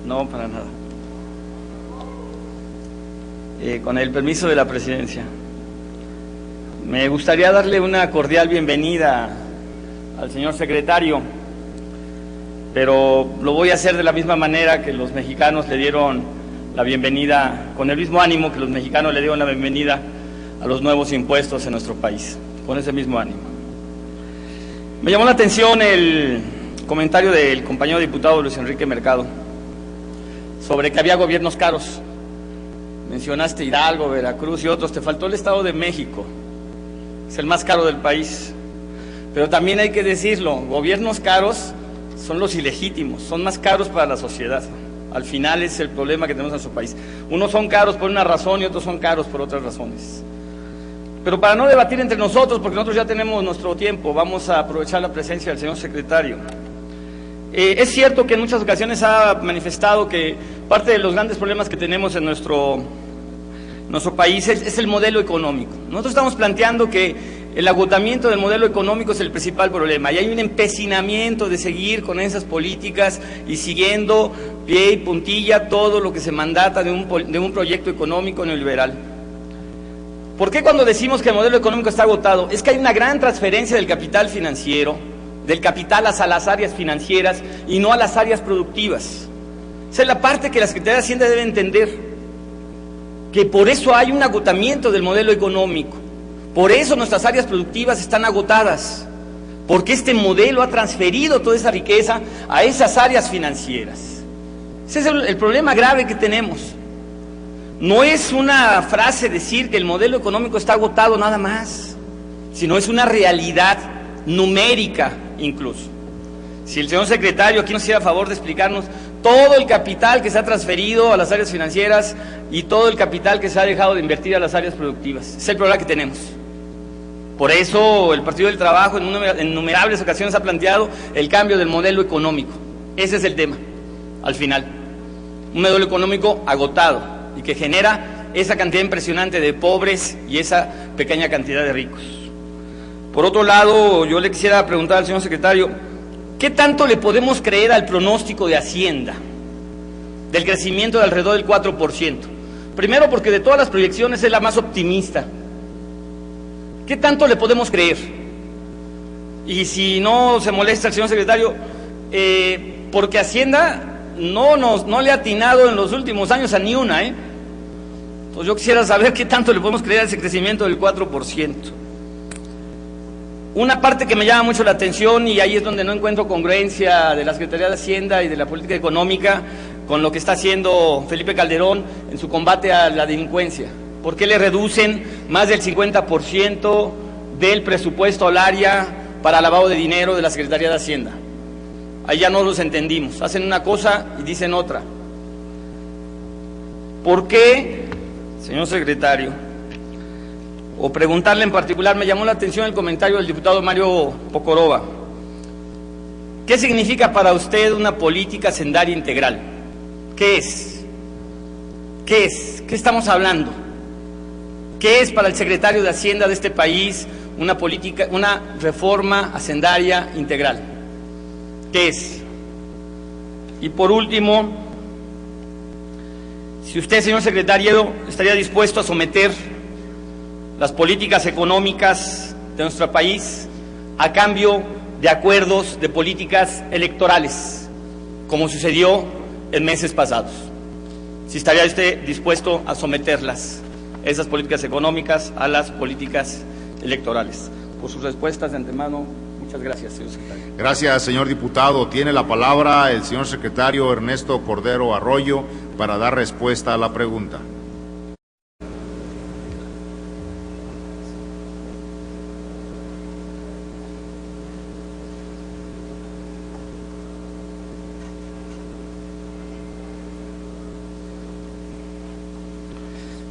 No, para nada. Con el permiso de la presidencia, me gustaría darle una cordial bienvenida al señor secretario, pero lo voy a hacer de la misma manera que los mexicanos le dieron la bienvenida, con el mismo ánimo que los mexicanos le dieron la bienvenida a los nuevos impuestos en nuestro país, con ese mismo ánimo. Me llamó la atención el comentario del compañero diputado Luis Enrique Mercado sobre que había gobiernos caros. Mencionaste Hidalgo, Veracruz y otros, te faltó el Estado de México, es el más caro del país. Pero también hay que decirlo, gobiernos caros son los ilegítimos, son más caros para la sociedad. Al final es el problema que tenemos en nuestro país. Unos son caros por una razón y otros son caros por otras razones. Pero para no debatir entre nosotros, porque nosotros ya tenemos nuestro tiempo, vamos a aprovechar la presencia del señor secretario. Es cierto que en muchas ocasiones ha manifestado que parte de los grandes problemas que tenemos en nuestro país es el modelo económico. Nosotros estamos planteando que el agotamiento del modelo económico es el principal problema y hay un empecinamiento de seguir con esas políticas y siguiendo pie y puntilla todo lo que se mandata de un proyecto económico neoliberal. ¿Por qué cuando decimos que el modelo económico está agotado? Es que hay una gran transferencia del capital financiero, del capital a las áreas financieras y no a las áreas productivas. Esa es la parte que la Secretaría de Hacienda debe entender, que por eso hay un agotamiento del modelo económico, por eso nuestras áreas productivas están agotadas, porque este modelo ha transferido toda esa riqueza a esas áreas financieras. Ese es el problema grave que tenemos. No es una frase decir que el modelo económico está agotado nada más, sino es una realidad numérica incluso. Si el señor secretario aquí nos hiciera favor de explicarnos todo el capital que se ha transferido a las áreas financieras y todo el capital que se ha dejado de invertir a las áreas productivas. Es el problema que tenemos. Por eso el Partido del Trabajo en innumerables ocasiones ha planteado el cambio del modelo económico. Ese es el tema, al final. Un modelo económico agotado y que genera esa cantidad impresionante de pobres y esa pequeña cantidad de ricos. Por otro lado, yo le quisiera preguntar al señor secretario, ¿qué tanto le podemos creer al pronóstico de Hacienda del crecimiento de alrededor del 4%? Primero, porque de todas las proyecciones es la más optimista. ¿Qué tanto le podemos creer? Y si no se molesta el señor secretario, porque Hacienda no le ha atinado en los últimos años a ni una, Pues yo quisiera saber qué tanto le podemos creer a ese crecimiento del 4%. Una parte que me llama mucho la atención, y ahí es donde no encuentro congruencia de la Secretaría de Hacienda y de la política económica con lo que está haciendo Felipe Calderón en su combate a la delincuencia. ¿Por qué le reducen más del 50% del presupuesto al área para lavado de dinero de la Secretaría de Hacienda? Ahí ya no los entendimos. Hacen una cosa y dicen otra. ¿Por qué, señor secretario? O preguntarle en particular, me llamó la atención el comentario del diputado Mario Pocoroba. ¿Qué significa para usted una política hacendaria integral? ¿Qué es? ¿Qué es? ¿Qué estamos hablando? ¿Qué es para el secretario de Hacienda de este país una reforma hacendaria integral? ¿Qué es? Y por último, si usted, señor secretario, estaría dispuesto a someter las políticas económicas de nuestro país a cambio de acuerdos de políticas electorales, como sucedió en meses pasados. Si estaría usted dispuesto a someterlas, esas políticas económicas, a las políticas electorales. Por sus respuestas de antemano, muchas gracias, señor secretario. Gracias, señor diputado. Tiene la palabra el señor secretario Ernesto Cordero Arroyo para dar respuesta a la pregunta.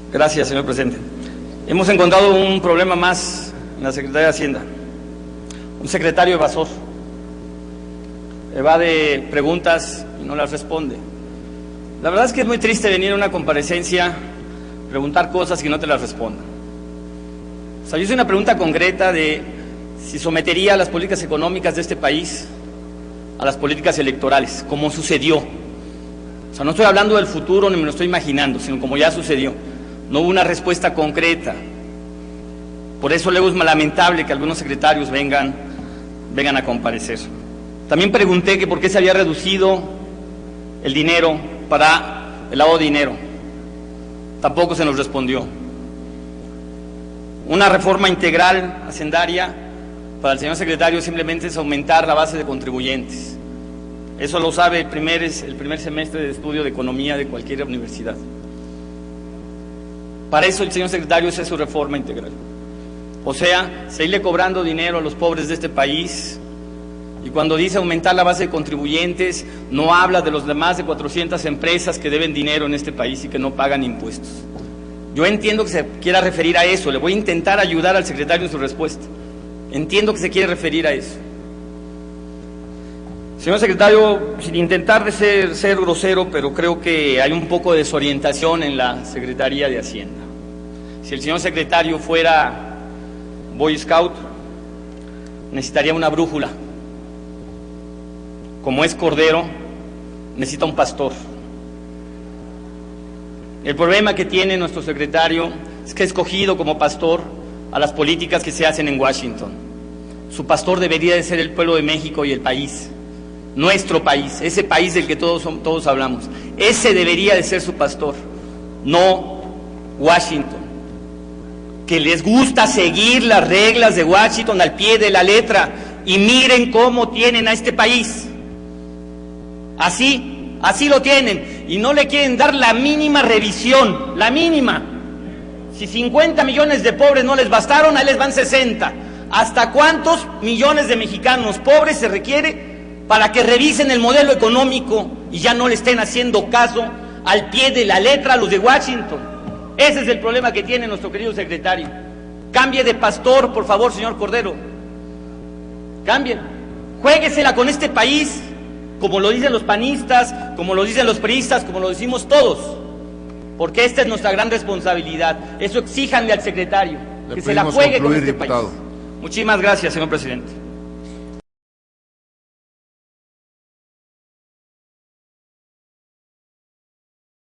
Gracias, señor presidente. Hemos encontrado un problema más en la Secretaría de Hacienda. Un secretario evasor. Evade preguntas y no las responde. La verdad es que es muy triste venir a una comparecencia, preguntar cosas y no te las respondan. O sea, yo hice una pregunta concreta de si sometería las políticas económicas de este país a las políticas electorales, como sucedió. sea, no estoy hablando del futuro ni me lo estoy imaginando, sino como ya sucedió. No hubo una respuesta concreta. Por eso luego es lamentable que algunos secretarios vengan a comparecer. También pregunté que por qué se había reducido el dinero para el lavado de dinero. Tampoco se nos respondió. Una reforma integral hacendaria para el señor secretario simplemente es aumentar la base de contribuyentes. Eso lo sabe el primer semestre de estudio de economía de cualquier universidad. Para eso el señor secretario hace su reforma integral. O sea, seguirle cobrando dinero a los pobres de este país. Y cuando dice aumentar la base de contribuyentes, no habla de los demás de 400 empresas que deben dinero en este país y que no pagan impuestos. Yo entiendo que se quiera referir a eso, le voy a intentar ayudar al secretario en su respuesta. Entiendo que se quiere referir a eso. Señor secretario, sin intentar de ser grosero, pero creo que hay un poco de desorientación en la Secretaría de Hacienda. Si el señor secretario fuera Boy Scout, necesitaría una brújula. Como es cordero, necesita un pastor. El problema que tiene nuestro secretario es que ha escogido como pastor a las políticas que se hacen en Washington. Su pastor debería de ser el pueblo de México y el país, nuestro país, ese país del que todos hablamos. Ese debería de ser su pastor, no Washington, que les gusta seguir las reglas de Washington al pie de la letra. Y miren cómo tienen a este país. Así lo tienen, y no le quieren dar la mínima revisión, la mínima. Si 50 millones de pobres no les bastaron, ahí les van 60. ¿Hasta cuántos millones de mexicanos pobres se requiere para que revisen el modelo económico y ya no le estén haciendo caso al pie de la letra a los de Washington? Ese es el problema que tiene nuestro querido secretario. Cambie de pastor, por favor, señor Cordero. Cambie. Juéguesela con este país, como lo dicen los panistas, como lo dicen los priistas, como lo decimos todos, porque esta es nuestra gran responsabilidad. Eso exíjanle al secretario, que se la juegue con este país. Muchísimas gracias, señor presidente.